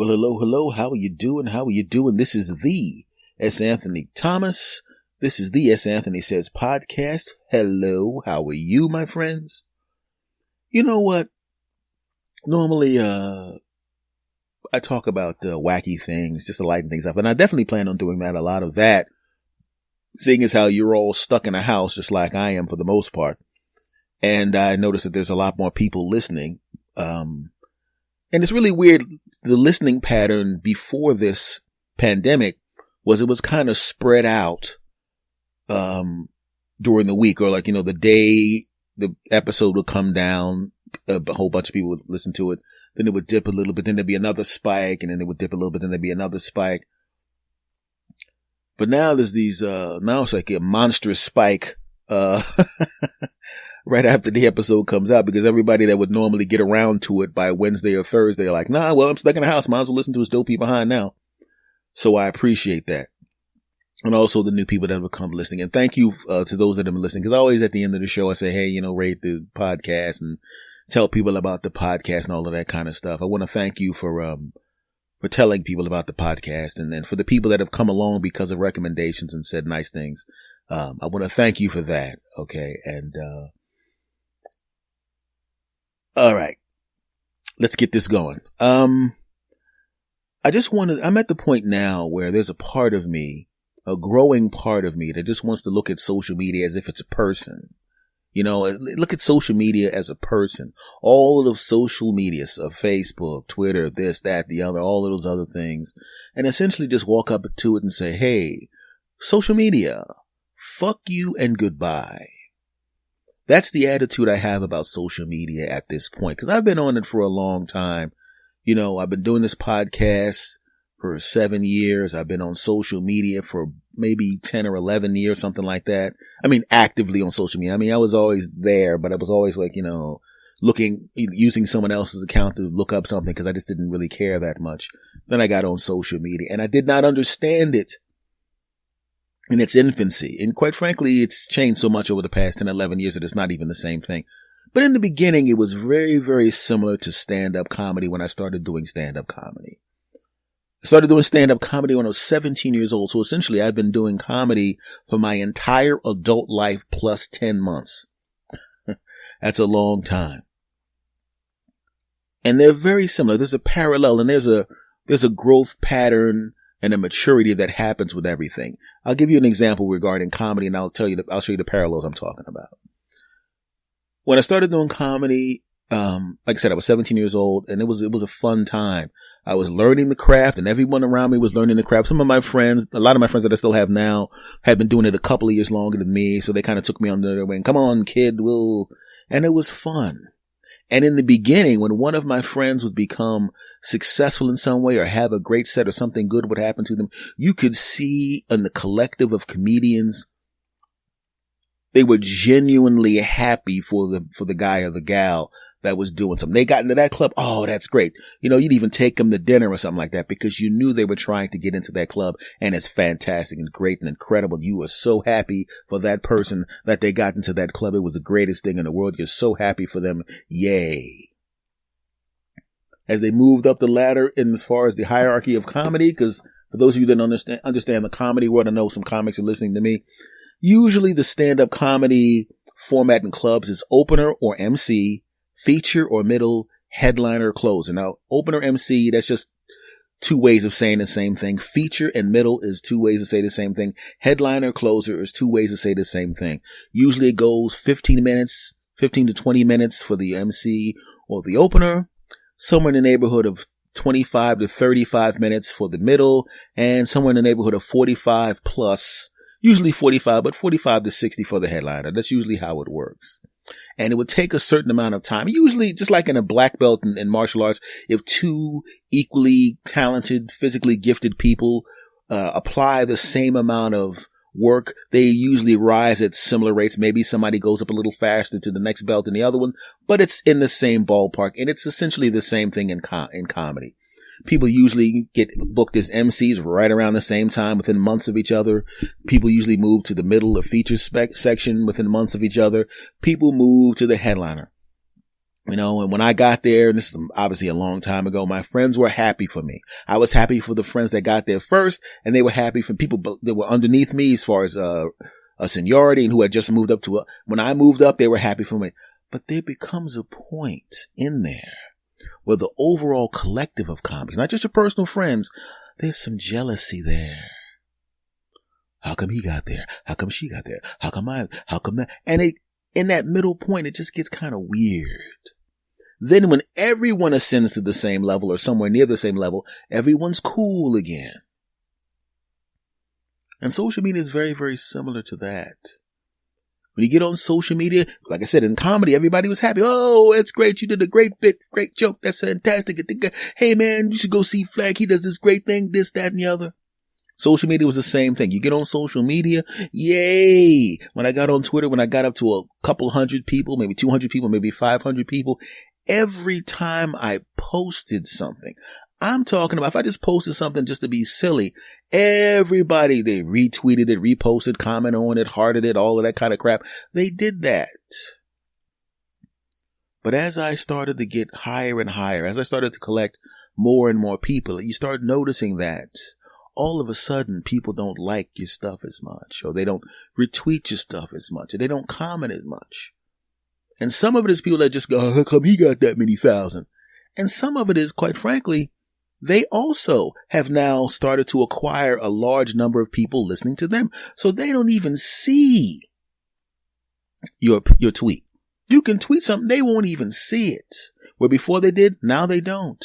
Well, hello. How are you doing? This is the S. Anthony Thomas. This is the S. Anthony Says podcast. Hello. How are you, my friends? You know what? Normally, I talk about wacky things, just to lighten things up. And I definitely plan on doing that, a lot of that, seeing as how you're all stuck in a house, just like I am for the most part. And I noticed that there's a lot more people listening. And it's really weird. The listening pattern before this pandemic was it was kind of spread out, during the week, or the day the episode would come down, a whole bunch of people would listen to it. Then it would dip a little bit. Then there'd be another spike, and then it would dip a little bit. Then there'd be another spike. But now there's these, now it's like a monstrous spike, right after the episode comes out, because everybody that would normally get around to it by Wednesday or Thursday are like, nah, well, I'm stuck in the house. Might as well listen to his dopey behind now. So I appreciate that. And also the new people that have come listening. And thank you to those that have been listening. Because always at the end of the show, I say, hey, rate the podcast and tell people about the podcast and all of that kind of stuff. I want to thank you for telling people about the podcast. And then for the people that have come along because of recommendations and said nice things. I want to thank you for that. Okay. And, all right, let's get this going. I'm at the point now where there's a part of me, a growing part of me that just wants to look at social media as if it's a person. Look at social media as a person. All of social media, so Facebook, Twitter, this, that, the other, all of those other things. And essentially just walk up to it and say, hey, social media, fuck you and goodbye. That's the attitude I have about social media at this point, because I've been on it for a long time. I've been doing this podcast for 7 years. I've been on social media for maybe 10 or 11 years, something like that. I mean, actively on social media. I mean, I was always there, but I was always using someone else's account to look up something because I just didn't really care that much. Then I got on social media and I did not understand it in its infancy. And quite frankly, it's changed so much over the past 10, 11 years that it's not even the same thing. But in the beginning, it was very, very similar to stand-up comedy when I started doing stand-up comedy. I started doing stand-up comedy when I was 17 years old. So essentially, I've been doing comedy for my entire adult life plus 10 months. That's a long time. And they're very similar. There's a parallel and there's a growth pattern and a maturity that happens with everything. I'll give you an example regarding comedy, and I'll show you the parallels I'm talking about. When I started doing comedy, like I said, I was 17 years old, and it was a fun time. I was learning the craft, and everyone around me was learning the craft. Some of my friends, a lot of my friends that I still have now, have been doing it a couple of years longer than me, so they kind of took me under their wing. Come on, kid, and it was fun. And in the beginning, when one of my friends would become successful in some way or have a great set or something good would happen to them, you could see in the collective of comedians, they were genuinely happy for the guy or the gal that was doing something. They got into that club. Oh, that's great. You'd even take them to dinner or something like that because you knew they were trying to get into that club, and it's fantastic and great and incredible. You were so happy for that person that they got into that club. It was the greatest thing in the world. You're so happy for them. Yay. As they moved up the ladder in as far as the hierarchy of comedy, because for those of you that don't understand the comedy world, I know some comics are listening to me. Usually the stand-up comedy format in clubs is opener or MC, feature or middle, headliner or closer. Now, opener, MC, that's just two ways of saying the same thing. Feature and middle is two ways to say the same thing. Headliner, closer is two ways to say the same thing. Usually it goes 15 to 20 minutes for the MC or the opener, somewhere in the neighborhood of 25 to 35 minutes for the middle, and somewhere in the neighborhood of 45 plus, usually 45, but 45 to 60 for the headliner. That's usually how it works. And it would take a certain amount of time. Usually, just like in a black belt in martial arts, if two equally talented, physically gifted people apply the same amount of work, they usually rise at similar rates. Maybe somebody goes up a little faster to the next belt than the other one, but it's in the same ballpark. And it's essentially the same thing in comedy. People usually get booked as MCs right around the same time within months of each other. People usually move to the middle or feature section within months of each other. People move to the headliner. And when I got there, and this is obviously a long time ago, my friends were happy for me. I was happy for the friends that got there first, and they were happy for people that were underneath me as far as a seniority and who had just moved up when I moved up, they were happy for me. But there becomes a point in there where the overall collective of comics, not just your personal friends, there's some jealousy there. How come he got there? How come she got there? How come that? And in that middle point, it just gets kind of weird. Then when everyone ascends to the same level or somewhere near the same level, everyone's cool again. And social media is very, very similar to that. When you get on social media, like I said, in comedy, everybody was happy. Oh, that's great. You did a great bit, great joke. That's fantastic. Hey man, you should go see Flag. He does this great thing, this, that, and the other. Social media was the same thing. You get on social media, yay. When I got on Twitter, when I got up to a couple hundred people, maybe 200 people, maybe 500 people, every time I posted something, I'm talking about if I just posted something just to be silly, everybody, they retweeted it, reposted, commented on it, hearted it, all of that kind of crap. They did that. But as I started to get higher and higher, as I started to collect more and more people, you start noticing that all of a sudden people don't like your stuff as much, or they don't retweet your stuff as much, or they don't comment as much. And some of it is people that just go, oh, how come he got that many thousand? And some of it is, quite frankly, they also have now started to acquire a large number of people listening to them. So they don't even see your tweet. You can tweet something, they won't even see it. Where before they did, now they don't.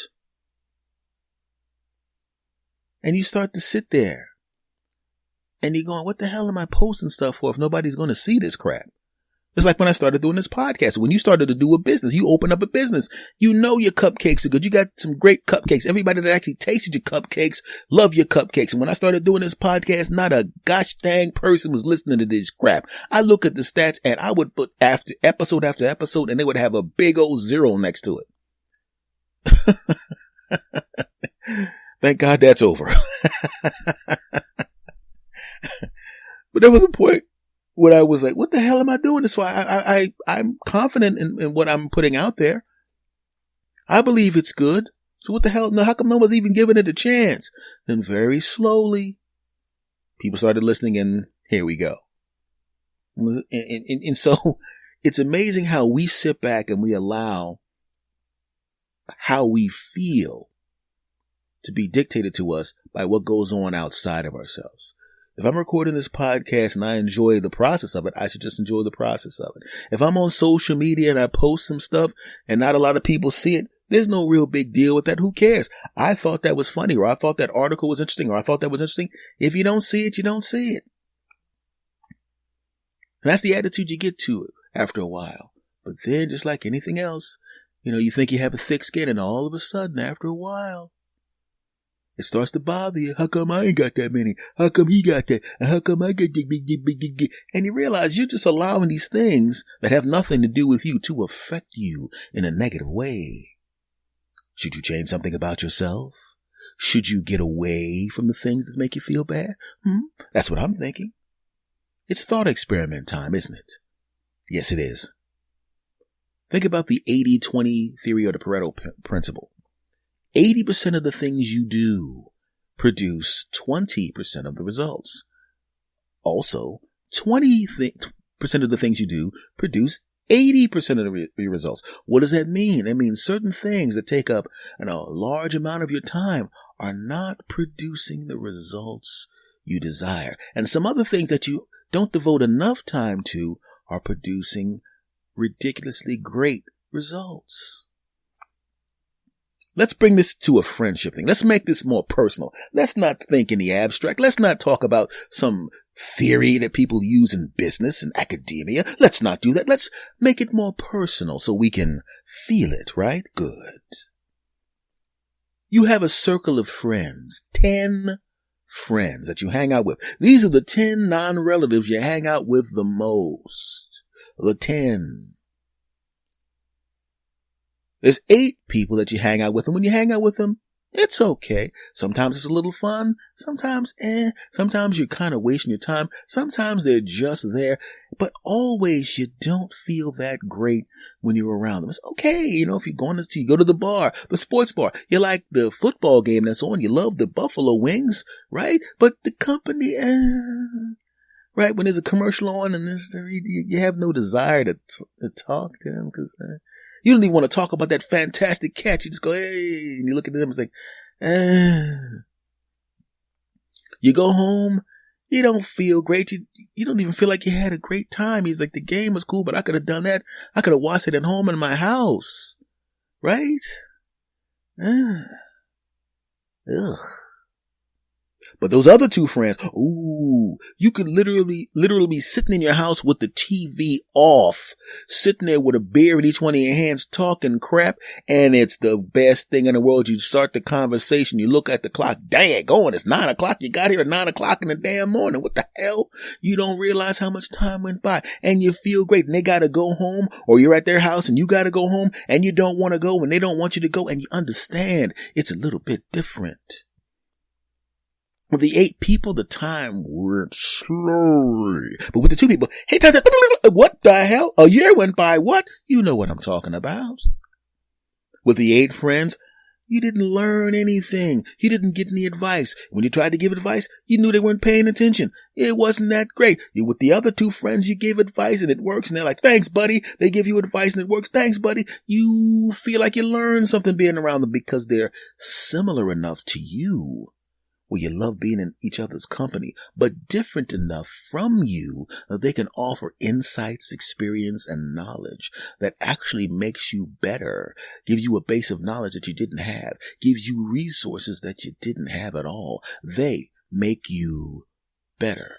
And you start to sit there and you're going, what the hell am I posting stuff for if nobody's going to see this crap? It's like when I started doing this podcast. When you started to do a business, you open up a business. You know your cupcakes are good. You got some great cupcakes. Everybody that actually tasted your cupcakes love your cupcakes. And when I started doing this podcast, not a gosh dang person was listening to this crap. I look at the stats and I would put after episode, and they would have a big old 0 next to it. Thank God that's over. But there was a point when I was like, what the hell am I doing this for? I'm confident in what I'm putting out there. I believe it's good. So what the hell? No, how come no one's even giving it a chance? Then very slowly, people started listening and here we go. And so it's amazing how we sit back and we allow how we feel to be dictated to us by what goes on outside of ourselves. If I'm recording this podcast and I enjoy the process of it, I should just enjoy the process of it. If I'm on social media and I post some stuff and not a lot of people see it, there's no real big deal with that. Who cares? I thought that was funny, or I thought that article was interesting, or I thought that was interesting. If you don't see it, you don't see it. And that's the attitude you get to it after a while. But then, just like anything else, you think you have a thick skin, and all of a sudden, after a while, it starts to bother you. How come I ain't got that many? How come he got that? And how come I get big? And you realize you're just allowing these things that have nothing to do with you to affect you in a negative way. Should you change something about yourself? Should you get away from the things that make you feel bad? That's what I'm thinking. It's thought experiment time, isn't it? Yes, it is. Think about the 80-20 theory or the Pareto principle. 80% of the things you do produce 20% of the results. Also, 20% of the things you do produce 80% of the results. What does that mean? That means certain things that take up a large amount of your time are not producing the results you desire. And some other things that you don't devote enough time to are producing ridiculously great results. Let's bring this to a friendship thing. Let's make this more personal. Let's not think in the abstract. Let's not talk about some theory that people use in business and academia. Let's not do that. Let's make it more personal so we can feel it, right? Good. You have a circle of friends, 10 friends that you hang out with. These are the 10 non-relatives you hang out with the most. The 10. There's 8 people that you hang out with, and when you hang out with them, It's okay. Sometimes it's a little fun. Sometimes, Sometimes you're kind of wasting your time. Sometimes they're just there. But always you don't feel that great when you're around them. It's okay. You know, if you go to the bar, the sports bar, you like the football game that's on. You love the Buffalo Wings, right? But the company, right? When there's a commercial on and you have no desire to talk to them because you don't even want to talk about that fantastic catch. You just go, hey, and you look at them and think, You go home, you don't feel great. You don't even feel like you had a great time. He's like, the game was cool, but I could have done that. I could have watched it at home in my house. Right? Ugh. But those other two friends, ooh, you could literally be sitting in your house with the TV off, sitting there with a beer in each one of your hands, talking crap, and it's the best thing in the world. You start the conversation, you look at the clock, dang, it's 9 o'clock, you got here at 9 o'clock in the damn morning, what the hell? You don't realize how much time went by, and you feel great, and they gotta go home, or you're at their house, and you gotta go home, and you don't want to go, and they don't want you to go, and you understand it's a little bit different. With the 8 people, the time went slowly. But with the 2 people, hey, what the hell? A year went by. What? You know what I'm talking about. With the 8 friends, you didn't learn anything. You didn't get any advice. When you tried to give advice, you knew they weren't paying attention. It wasn't that great. With the other 2 friends, you give advice and it works. And they're like, thanks, buddy. They give you advice and it works. Thanks, buddy. You feel like you learned something being around them because they're similar enough to you. Where you love being in each other's company, but different enough from you that they can offer insights, experience, and knowledge that actually makes you better, gives you a base of knowledge that you didn't have, gives you resources that you didn't have at all. They make you better.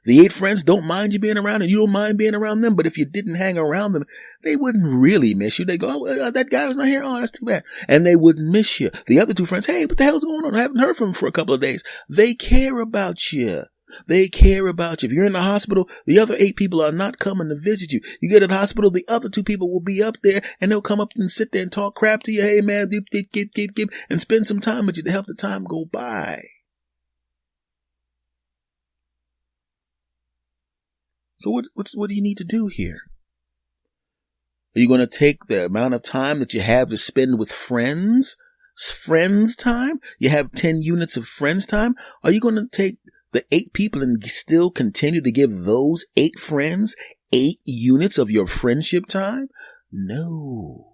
The 8 friends don't mind you being around and you don't mind being around them. But if you didn't hang around them, they wouldn't really miss you. They go, that guy was not here. Oh, that's too bad. And they wouldn't miss you. The other 2 friends, hey, what the hell's going on? I haven't heard from them for a couple of days. They care about you. They care about you. If you're in the hospital, the other 8 people are not coming to visit you. You get to the hospital, the other 2 people will be up there and they'll come up and sit there and talk crap to you. Hey, man, and spend some time with you to help the time go by. So what do you need to do here? Are you going to take the amount of time that you have to spend with friends time? You have 10 units of friends time? Are you going to take the 8 people and still continue to give those 8 friends 8 units of your friendship time? No.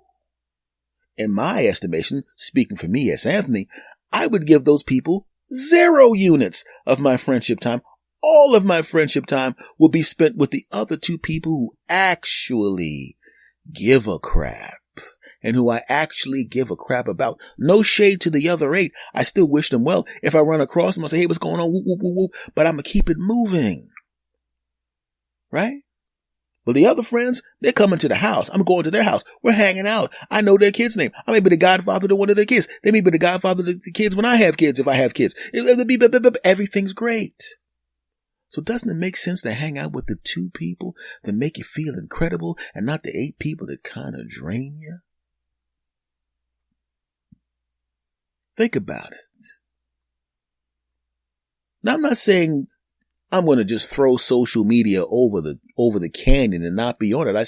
In my estimation, speaking for me as Anthony, I would give those people 0 units of my friendship time. All of my friendship time will be spent with the other 2 people who actually give a crap and who I actually give a crap about. No shade to the other 8. I still wish them well. If I run across them, I'll say, hey, what's going on? Whoop, whoop, whoop, whoop. But I'm going to keep it moving. Right? Well, the other friends, they're coming to the house. I'm going to their house. We're hanging out. I know their kid's name. I may be the godfather to one of their kids. They may be the godfather to the kids when I have kids, if I have kids. Everything's great. So doesn't it make sense to hang out with the 2 people that make you feel incredible and not the 8 people that kind of drain you? Think about it. Now, I'm not saying I'm going to just throw social media over the canyon and not be on it. I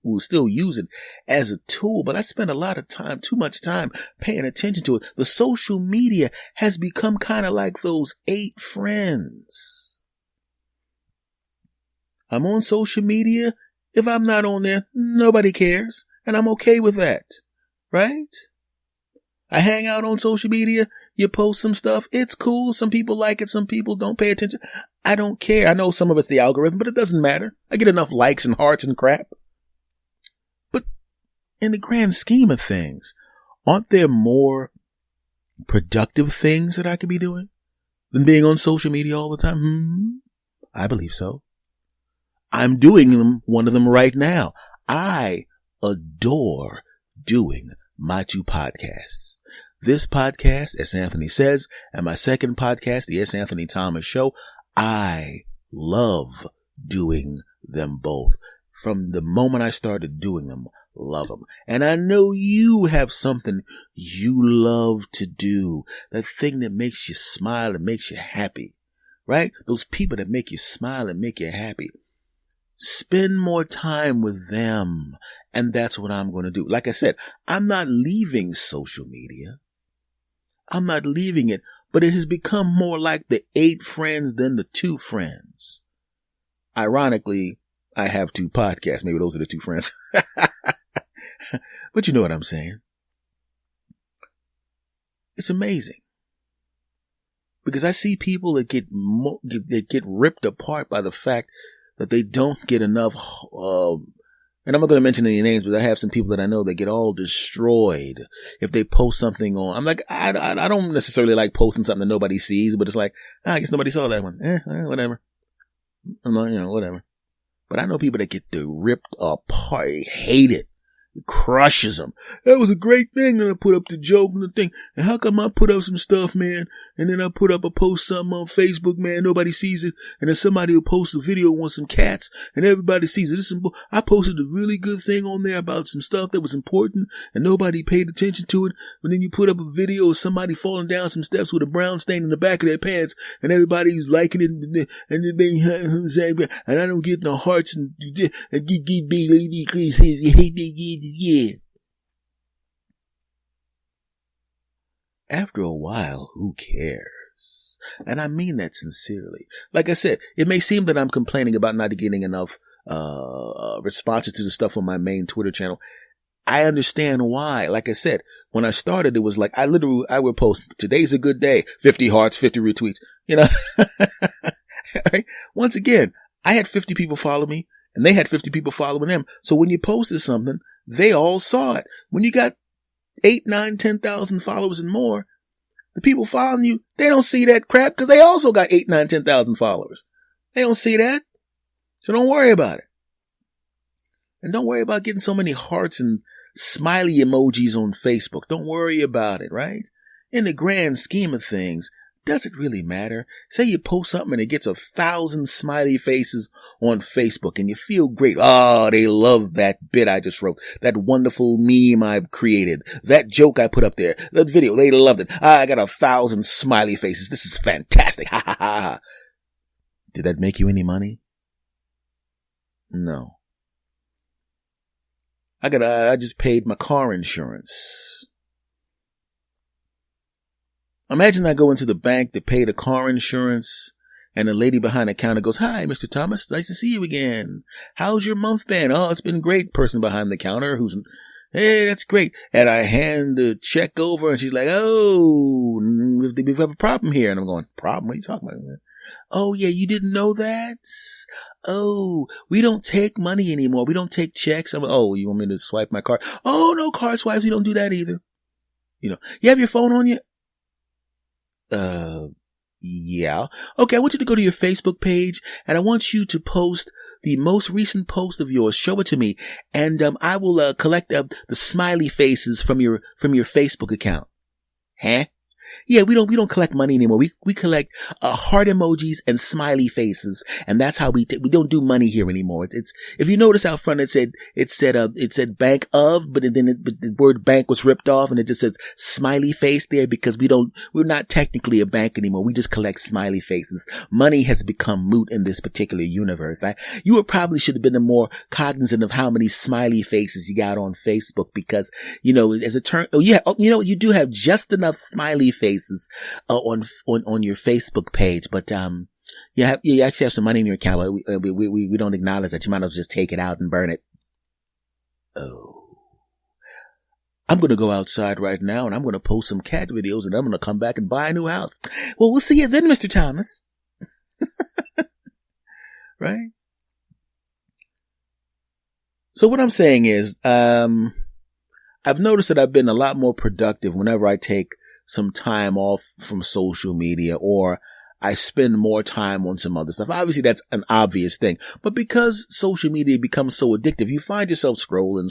will still use it as a tool, but I spend a lot of time, too much time paying attention to it. The social media has become kind of like those 8 friends. I'm on social media. If I'm not on there, nobody cares. And I'm okay with that. Right? I hang out on social media. You post some stuff. It's cool. Some people like it. Some people don't pay attention. I don't care. I know some of it's the algorithm, but it doesn't matter. I get enough likes and hearts and crap. But in the grand scheme of things, aren't there more productive things that I could be doing than being on social media all the time? I believe so. I'm doing one of them right now. I adore doing my 2 podcasts. This podcast, as Anthony says, and my second podcast, the S. Anthony Thomas Show. I love doing them both. From the moment I started doing them love them. And I know you have something you love to do. That thing that makes you smile and makes you happy, right? Those people that make you smile and make you happy. Spend more time with them. And that's what I'm going to do. Like I said, I'm not leaving social media. I'm not leaving it, but it has become more like the 8 friends than the 2 friends. Ironically, I have 2 podcasts. Maybe those are the 2 friends. But you know what I'm saying. It's amazing. Because I see people that get ripped apart by the fact that they don't get enough, and I'm not going to mention any names, but I have some people that I know that get all destroyed if they post something on. I'm like, I don't necessarily like posting something that nobody sees, but it's like, I guess nobody saw that one. Whatever. I'm like, whatever. But I know people that get ripped apart, hate it. It crushes them. That was a great thing that I put up the joke and the thing. And how come I put up some stuff, man, and then I put up a post something on Facebook, man, nobody sees it, and then somebody will post a video on some cats, and everybody sees it. I posted a really good thing on there about some stuff that was important, and nobody paid attention to it. But then you put up a video of somebody falling down some steps with a brown stain in the back of their pants, and everybody's liking it, and I don't get no hearts and yeah. After a while, who cares? And I mean that sincerely. Like I said, it may seem that I'm complaining about not getting enough responses to the stuff on my main Twitter channel. I understand why. Like I said, when I started, it was like I would post, today's a good day, 50 hearts, 50 retweets, Right? Once again, I had 50 people follow me, and they had 50 people following them. So when you posted something, they all saw it. When you got 8, 9, 10,000 followers and more, the people following you, they don't see that crap because they also got 8, 9, 10,000 followers. They don't see that. So don't worry about it. And don't worry about getting so many hearts and smiley emojis on Facebook. Don't worry about it, right? In the grand scheme of things, does it really matter? Say you post something and it gets 1,000 smiley faces on Facebook and you feel great. Oh, they love that bit I just wrote. That wonderful meme I've created. That joke I put up there. That video, they loved it. I got 1,000 smiley faces. This is fantastic. Ha ha ha. Did that make you any money? No. I just paid my car insurance. Imagine I go into the bank to pay the car insurance, and the lady behind the counter goes, "Hi, Mr. Thomas. Nice to see you again. How's your month been?" "Oh, it's been great." Person behind the counter "Hey, that's great." And I hand the check over, and she's like, "Oh, we have a problem here." And I'm going, "Problem? What are you talking about, man?" "Oh, yeah, you didn't know that? Oh, we don't take money anymore. We don't take checks." I'm like, "Oh, you want me to swipe my card?" "Oh, no card swipes. We don't do that either." You have your phone on you? Yeah. Okay, I want you to go to your Facebook page, and I want you to post the most recent post of yours. Show it to me, and I will collect the smiley faces from your Facebook account. Huh? Yeah, we don't collect money anymore. We collect heart emojis and smiley faces, and that's how we don't do money here anymore. It's if you notice out front, it said bank of, but the word bank was ripped off, and it just says smiley face there because we're not technically a bank anymore. We just collect smiley faces. Money has become moot in this particular universe. You probably should have been more cognizant of how many smiley faces you got on Facebook because as a turn, you do have just enough smiley faces on your Facebook page, but you actually have some money in your account. We don't acknowledge that. You might as well just take it out and burn it. Oh, I'm going to go outside right now and I'm going to post some cat videos and I'm going to come back and buy a new house. Well, we'll see you then, Mr. Thomas. Right? So what I'm saying is, I've noticed that I've been a lot more productive whenever I take some time off from social media or I spend more time on some other stuff. Obviously, that's an obvious thing. But because social media becomes so addictive, you find yourself scrolling,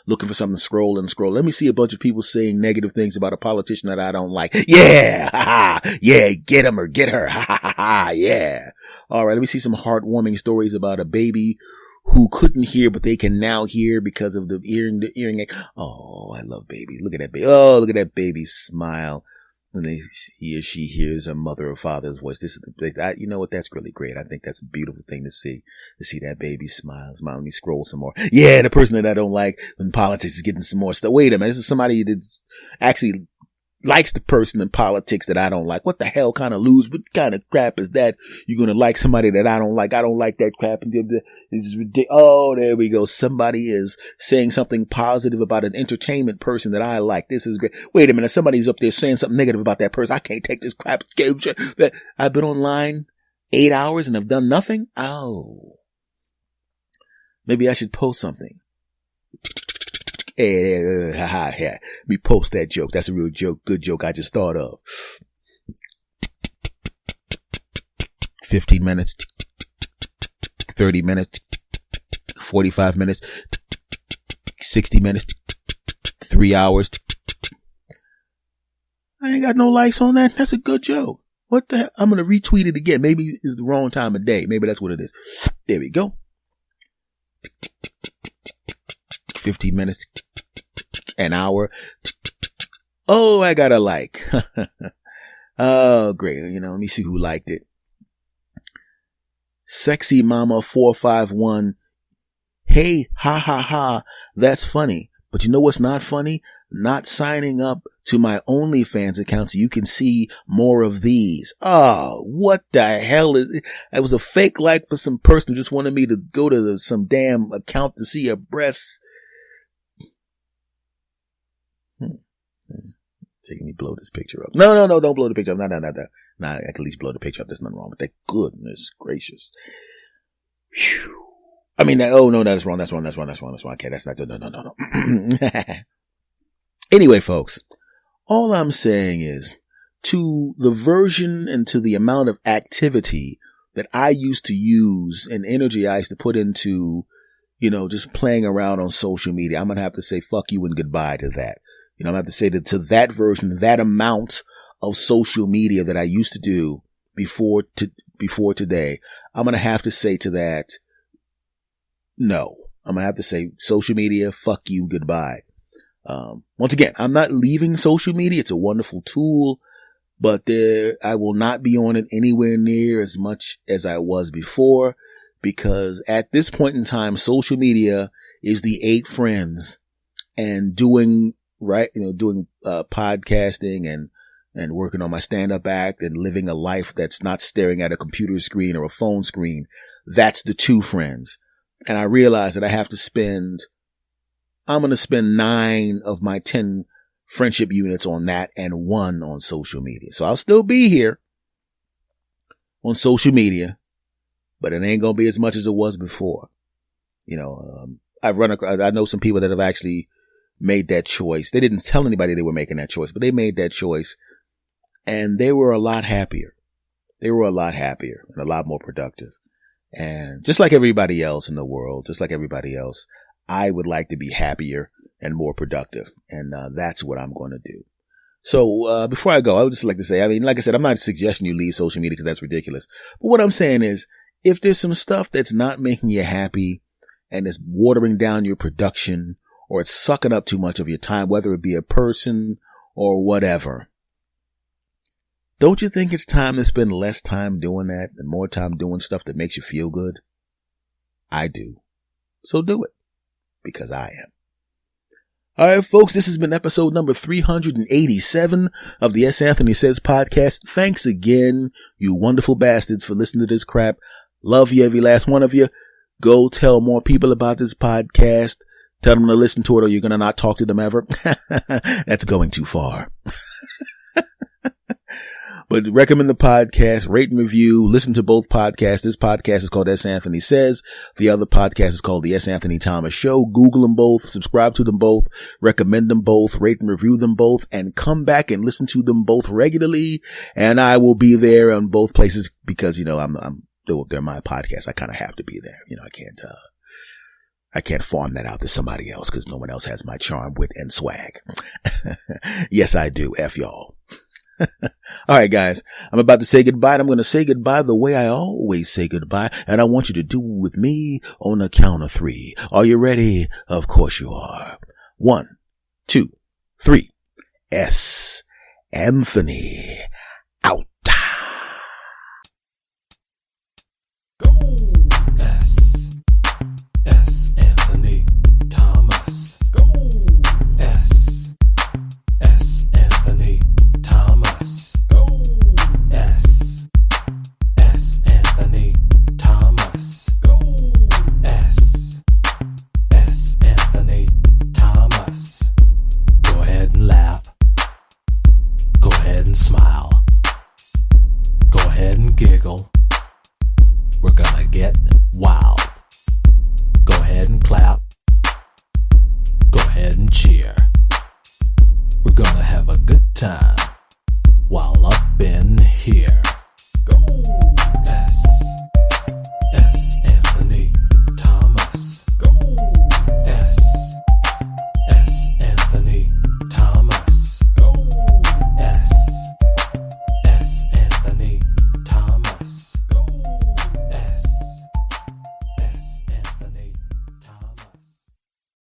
looking for something to scroll and scroll. Let me see a bunch of people saying negative things about a politician that I don't like. Yeah, ha ha, yeah, get him or get her, ha ha ha, yeah. All right, let me see some heartwarming stories about a baby who couldn't hear, but they can now hear because of the hearing aid. Oh, I love baby. Look at that baby. Oh, look at that baby smile. When he or she hears a mother or father's voice. This is you know what? That's really great. I think that's a beautiful thing to see that baby smile. Let me scroll some more. Yeah, the person that I don't like in politics is getting some more stuff. Wait a minute. This is somebody that actually likes the person in politics that I don't like. What the hell kind of what kind of crap is that? You're going to like somebody that I don't like. I don't like that crap. This is ridiculous. Oh, there we go. Somebody is saying something positive about an entertainment person that I like. This is great. Wait a minute. Somebody's up there saying something negative about that person. I can't take this crap. I've been online 8 hours and have done nothing. Oh, maybe I should post something. Let me post that joke. That's a real joke. Good joke I just thought of. 15 minutes, 30 minutes, 45 minutes, 60 minutes, 3 hours. I ain't got no likes on that. That's a good joke. What the hell? I'm going to retweet it again. Maybe it's the wrong time of day. Maybe that's what it is. There we go. 15 minutes, an hour. Oh, I got a like. Oh, great. Let me see who liked it. Sexy Mama 451. Hey, ha ha ha. That's funny. But you know what's not funny? Not signing up to my OnlyFans account so you can see more of these. Oh, what the hell is it? It was a fake like for some person who just wanted me to go to some damn account to see her breasts. Taking me blow this picture up. No, don't blow the picture up. No. I can at least blow the picture up. There's nothing wrong with that. Goodness gracious. Whew. I mean, that's wrong. That's wrong. Okay, that's not, no. Anyway, folks, all I'm saying is to the version and to the amount of activity that I used to use and energy I used to put into, just playing around on social media, I'm going to have to say fuck you and goodbye to that. I'm going to have to say that to that version, that amount of social media that I used to do before today, I'm going to have to say to that, no. I'm going to have to say social media, fuck you, goodbye. Once again, I'm not leaving social media. It's a wonderful tool, but I will not be on it anywhere near as much as I was before, because at this point in time, social media is the 8 friends and doing podcasting and working on my stand-up act and living a life that's not staring at a computer screen or a phone screen. That's the 2 friends. And I realize that I'm going to spend 9 of my 10 friendship units on that and 1 on social media. So I'll still be here on social media, but it ain't going to be as much as it was before. I know some people that have actually made that choice. They didn't tell anybody they were making that choice, but they made that choice and they were a lot happier. They were a lot happier and a lot more productive. And just like everybody else in the world, just like everybody else, I would like to be happier and more productive. And that's what I'm going to do. So before I go, I would just like to say, like I said, I'm not suggesting you leave social media because that's ridiculous. But what I'm saying is, if there's some stuff that's not making you happy and it's watering down your production, or it's sucking up too much of your time, whether it be a person or whatever, don't you think it's time to spend less time doing that and more time doing stuff that makes you feel good? I do. So do it, because I am. All right, folks, this has been episode number 387 of the S. Anthony Says podcast. Thanks again, you wonderful bastards, for listening to this crap. Love you, every last one of you. Go tell more people about this podcast. Tell them to listen to it, or you're going to not talk to them ever. That's going too far. But recommend the podcast, rate and review, listen to both podcasts. This podcast is called S. Anthony Says. The other podcast is called The S. Anthony Thomas Show. Google them both, subscribe to them both, recommend them both, rate and review them both, and come back and listen to them both regularly. And I will be there on both places because, they're my podcast. I kind of have to be there. I can't farm that out to somebody else because no one else has my charm, wit, and swag. Yes, I do. F y'all. All right, guys, I'm about to say goodbye. And I'm going to say goodbye the way I always say goodbye. And I want you to do it with me on the count of 3. Are you ready? Of course you are. 1, 2, 3. S. Anthony. Out. Go! S. Anthony Thomas. Go! S. Anthony Thomas. Go! S. Anthony Thomas. Go! S. Anthony Thomas. Go ahead and laugh. Go ahead and smile. Go ahead and giggle. We're gonna get wild. Go ahead and clap. Go ahead and cheer. We're gonna have a good time while up in here.